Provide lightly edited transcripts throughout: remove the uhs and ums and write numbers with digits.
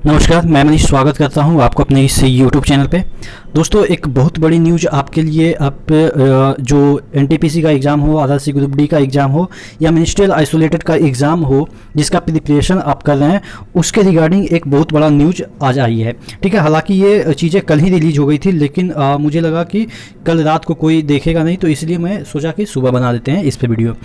नमस्कार, मैं मनीष स्वागत करता हूं आपको अपने इस यूट्यूब चैनल पे। दोस्तों, एक बहुत बड़ी न्यूज़ आपके लिए। आप जो एनटीपीसी का एग्ज़ाम हो, आरआरसी ग्रुप डी का एग्ज़ाम हो या मिनिस्ट्रियल आइसोलेटेड का एग्ज़ाम हो, जिसका प्रिपरेशन आप कर रहे हैं, उसके रिगार्डिंग एक बहुत बड़ा न्यूज़ आज आई है। ठीक है, हालांकि ये चीज़ें कल ही रिलीज हो गई थी, लेकिन मुझे लगा कि कल रात को कोई देखेगा नहीं, तो इसलिए मैं सोचा कि सुबह बना देते हैं इस पर वीडियो।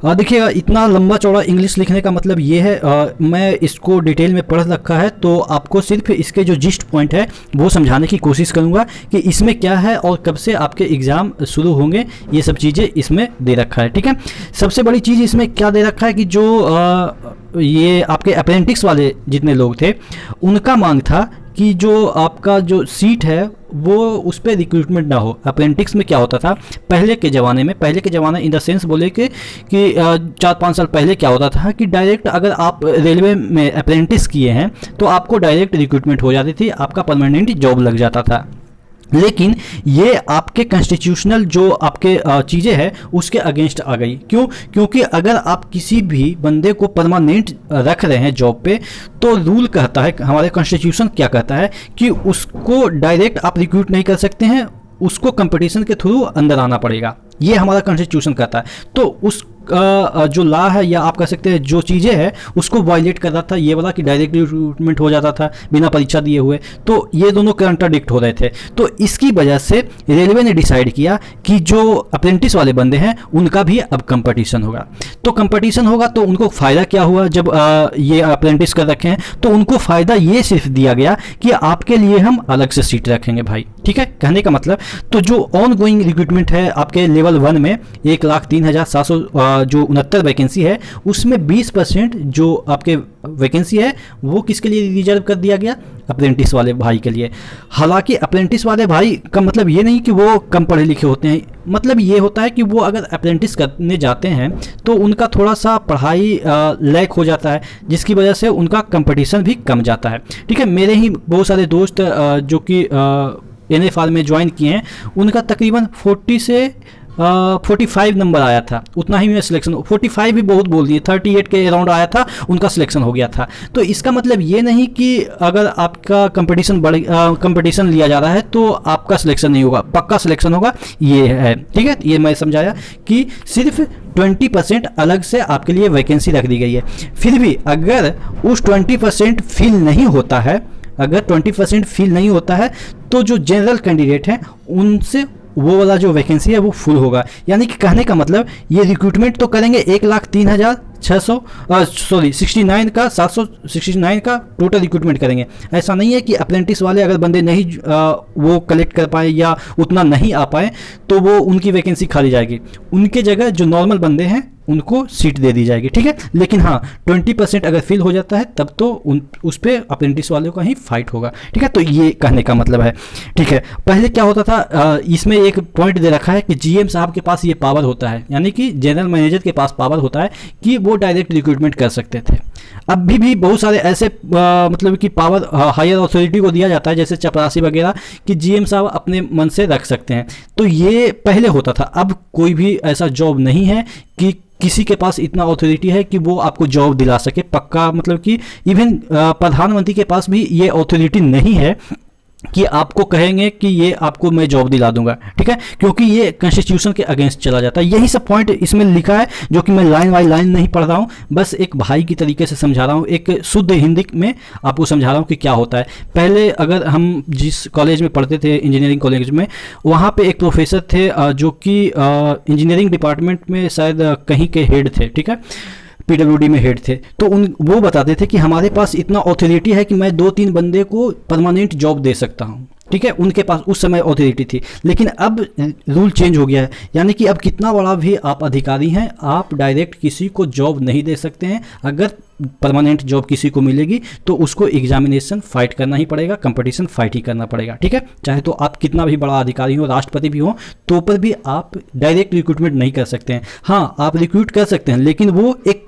देखिए, इतना लंबा चौड़ा इंग्लिश लिखने का मतलब ये है, मैं इसको डिटेल में पढ़ रखा है, तो आपको सिर्फ इसके जो जिस्ट पॉइंट है वो समझाने की कोशिश करूंगा कि इसमें क्या है और कब से आपके एग्ज़ाम शुरू होंगे। ये सब चीज़ें इसमें दे रखा है। ठीक है, सबसे बड़ी चीज़ इसमें क्या दे रखा है कि जो ये आपके अप्रेंटिस वाले जितने लोग थे, उनका मांग था कि जो आपका जो सीट है वो उस पर रिक्रूटमेंट ना हो। अप्रेंटिस में क्या होता था पहले के ज़माने में, पहले के ज़माना इन द सेंस बोले कि 4-5 साल पहले क्या होता था कि डायरेक्ट अगर आप रेलवे में अप्रेंटिस किए हैं तो आपको डायरेक्ट रिक्रूटमेंट हो जाती थी, आपका परमानेंट जॉब लग जाता था। लेकिन ये आपके कॉन्स्टिट्यूशनल जो आपके चीज़ें हैं उसके अगेंस्ट आ गई। क्यों? क्योंकि अगर आप किसी भी बंदे को परमानेंट रख रहे हैं जॉब पे, तो रूल कहता है, हमारे कॉन्स्टिट्यूशन क्या कहता है कि उसको डायरेक्ट आप रिक्रूट नहीं कर सकते हैं, उसको कंपटीशन के थ्रू अंदर आना पड़ेगा। ये हमारा कॉन्स्टिट्यूशन कहता है। तो उस जो लॉ है या आप कह सकते हैं जो चीज़ें हैं उसको वायलेट कर रहा था ये वाला कि डायरेक्ट रिक्रूटमेंट हो जाता था बिना परीक्षा दिए हुए। तो ये दोनों कंट्राडिक्ट हो रहे थे। तो इसकी वजह से रेलवे ने डिसाइड किया कि जो अप्रेंटिस वाले बंदे हैं उनका भी अब कंपटीशन होगा। तो कंपटीशन होगा तो उनको फ़ायदा क्या हुआ? जब ये अप्रेंटिस कर रखे हैं तो उनको फ़ायदा ये सिर्फ दिया गया कि आपके लिए हम अलग से सीट रखेंगे भाई। ठीक है, कहने का मतलब, तो जो ऑन गोइंग रिक्रूटमेंट है आपके लेवल 1 में 1,03,700 जो 69 वैकेंसी है, उसमें 20% जो आपके वैकेंसी है वो किसके लिए रिजर्व कर दिया गया? अप्रेंटिस वाले भाई के लिए। हालांकि अप्रेंटिस वाले भाई का मतलब ये नहीं कि वो कम पढ़े लिखे होते हैं, मतलब ये होता है कि वो अगर अप्रेंटिस करने जाते हैं तो उनका थोड़ा सा पढ़ाई लैक हो जाता है, जिसकी वजह से उनका कंपटीशन भी कम जाता है। ठीक है, मेरे ही बहुत सारे दोस्त जो कि NFR में ज्वाइन किए हैं, उनका तकरीबन 40 से 45 नंबर आया था, उतना ही में सिलेक्शन। 45 भी बहुत बोल दिए, 38 के अराउंड आया था, उनका सिलेक्शन हो गया था। तो इसका मतलब ये नहीं कि अगर आपका कंपटीशन लिया जा रहा है तो आपका सिलेक्शन नहीं होगा, पक्का सिलेक्शन होगा, ये है। ठीक है, ये मैं समझाया कि सिर्फ 20% अलग से आपके लिए वैकेंसी रख दी गई है। फिर भी अगर उस 20% फिल नहीं होता है, अगर 20% फिल नहीं होता है तो जो जनरल कैंडिडेट हैं उनसे वो वाला जो वैकेंसी है वो फुल होगा। यानी कि कहने का मतलब ये रिक्रूटमेंट तो करेंगे 1,03,600 का 769 का टोटल रिक्रूटमेंट करेंगे। ऐसा नहीं है कि अप्रेंटिस वाले अगर बंदे नहीं वो कलेक्ट कर पाए या उतना नहीं आ पाए तो वो उनकी वैकेंसी खाली जाएगी, उनके जगह जो नॉर्मल बंदे हैं उनको सीट दे दी जाएगी। ठीक है, लेकिन हाँ 20% अगर फिल हो जाता है तब तो उस पर अप्रेंटिस वालों का ही फाइट होगा। ठीक है, तो ये कहने का मतलब है। ठीक है, पहले क्या होता था, इसमें एक पॉइंट दे रखा है कि GM साहब के पास ये पावर होता है, यानी कि जनरल मैनेजर के पास पावर होता है कि वो डायरेक्ट रिक्रूटमेंट कर सकते थे। अभी भी बहुत सारे ऐसे मतलब कि पावर हायर अथॉरिटी को दिया जाता है, जैसे चपरासी वगैरह, कि GM साहब अपने मन से रख सकते हैं। तो ये पहले होता था, अब कोई भी ऐसा जॉब नहीं है कि किसी के पास इतना अथॉरिटी है कि वो आपको जॉब दिला सके पक्का। मतलब कि इवन प्रधानमंत्री के पास भी ये अथॉरिटी नहीं है कि आपको कहेंगे कि ये आपको मैं जॉब दिला दूंगा। ठीक है, क्योंकि ये कॉन्स्टिट्यूशन के अगेंस्ट चला जाता है। यही सब पॉइंट इसमें लिखा है, जो कि मैं लाइन बाय लाइन नहीं पढ़ रहा हूँ, बस एक भाई की तरीके से समझा रहा हूँ, एक शुद्ध हिंदी में आपको समझा रहा हूँ कि क्या होता है। पहले अगर हम जिस कॉलेज में पढ़ते थे, इंजीनियरिंग कॉलेज में, वहाँ पे एक प्रोफेसर थे जो कि इंजीनियरिंग डिपार्टमेंट में शायद कहीं के हेड थे। ठीक है, PWD में हेड थे। तो वो बताते थे कि हमारे पास इतना अथॉरिटी है कि मैं 2-3 बंदे को परमानेंट जॉब दे सकता हूँ। ठीक है, उनके पास उस समय अथॉरिटी थी, लेकिन अब रूल चेंज हो गया है। यानी कि अब कितना बड़ा भी आप अधिकारी हैं, आप डायरेक्ट किसी को जॉब नहीं दे सकते हैं। अगर परमानेंट जॉब किसी को मिलेगी तो उसको एग्जामिनेशन फाइट करना ही पड़ेगा, कंपटीशन फाइट ही करना पड़ेगा। ठीक है, चाहे तो आप कितना भी बड़ा अधिकारी हो, राष्ट्रपति भी हो, तो पर भी आप डायरेक्ट रिक्रूटमेंट नहीं कर सकते हैं। हाँ, आप रिक्रूट कर सकते हैं, लेकिन वो एक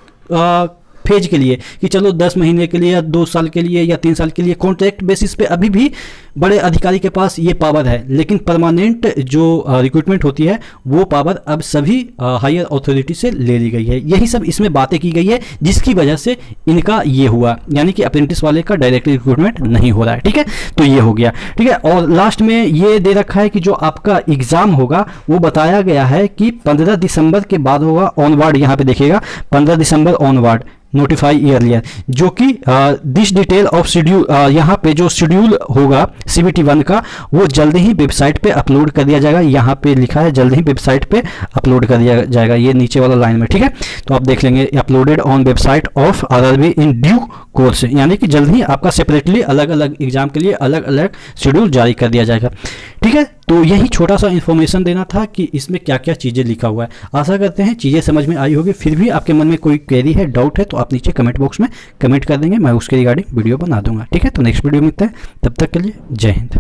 फेज के लिए, कि चलो 10 महीने के लिए या 2 साल के लिए या 3 साल के लिए कॉन्ट्रैक्ट बेसिस पे अभी भी बड़े अधिकारी के पास ये पावर है, लेकिन परमानेंट जो रिक्रूटमेंट होती है वो पावर अब सभी हायर अथॉरिटी से ले ली गई है। यही सब इसमें बातें की गई है जिसकी वजह से इनका ये हुआ, यानी कि अप्रेंटिस वाले का डायरेक्टली रिक्रूटमेंट नहीं हो रहा है। ठीक है, तो ये हो गया। ठीक है, और लास्ट में ये दे रखा है कि जो आपका एग्जाम होगा वो बताया गया है कि 15 दिसंबर के बाद होगा, ऑनवर्ड। यहाँ पे देखिएगा 15 दिसंबर ऑनवर्ड, नोटिफाई ईयरलियर, जो कि दिस डिटेल ऑफ शेड्यूल, यहाँ पे जो शेड्यूल होगा CBT 1 का वो जल्द ही वेबसाइट पे अपलोड कर दिया जाएगा। यहाँ पे लिखा है जल्द ही वेबसाइट पे अपलोड कर दिया जाएगा, ये नीचे वाला लाइन में। ठीक है, तो आप देख लेंगे uploaded on website of RRB in due course, यानी कि जल्द ही आपका सेपरेटली अलग अलग एग्जाम के लिए अलग अलग शेड्यूल जारी कर दिया जाएगा। ठीक है, तो यही छोटा सा इन्फॉर्मेशन देना था कि इसमें क्या क्या चीज़ें लिखा हुआ है। आशा करते हैं चीज़ें समझ में आई होगी। फिर भी आपके मन में कोई क्वेरी है, डाउट है, तो आप नीचे कमेंट बॉक्स में कमेंट कर देंगे, मैं उसके रिगार्डिंग वीडियो बना दूंगा। ठीक है, तो नेक्स्ट वीडियो मिलते हैं, तब तक के लिए जय हिंद।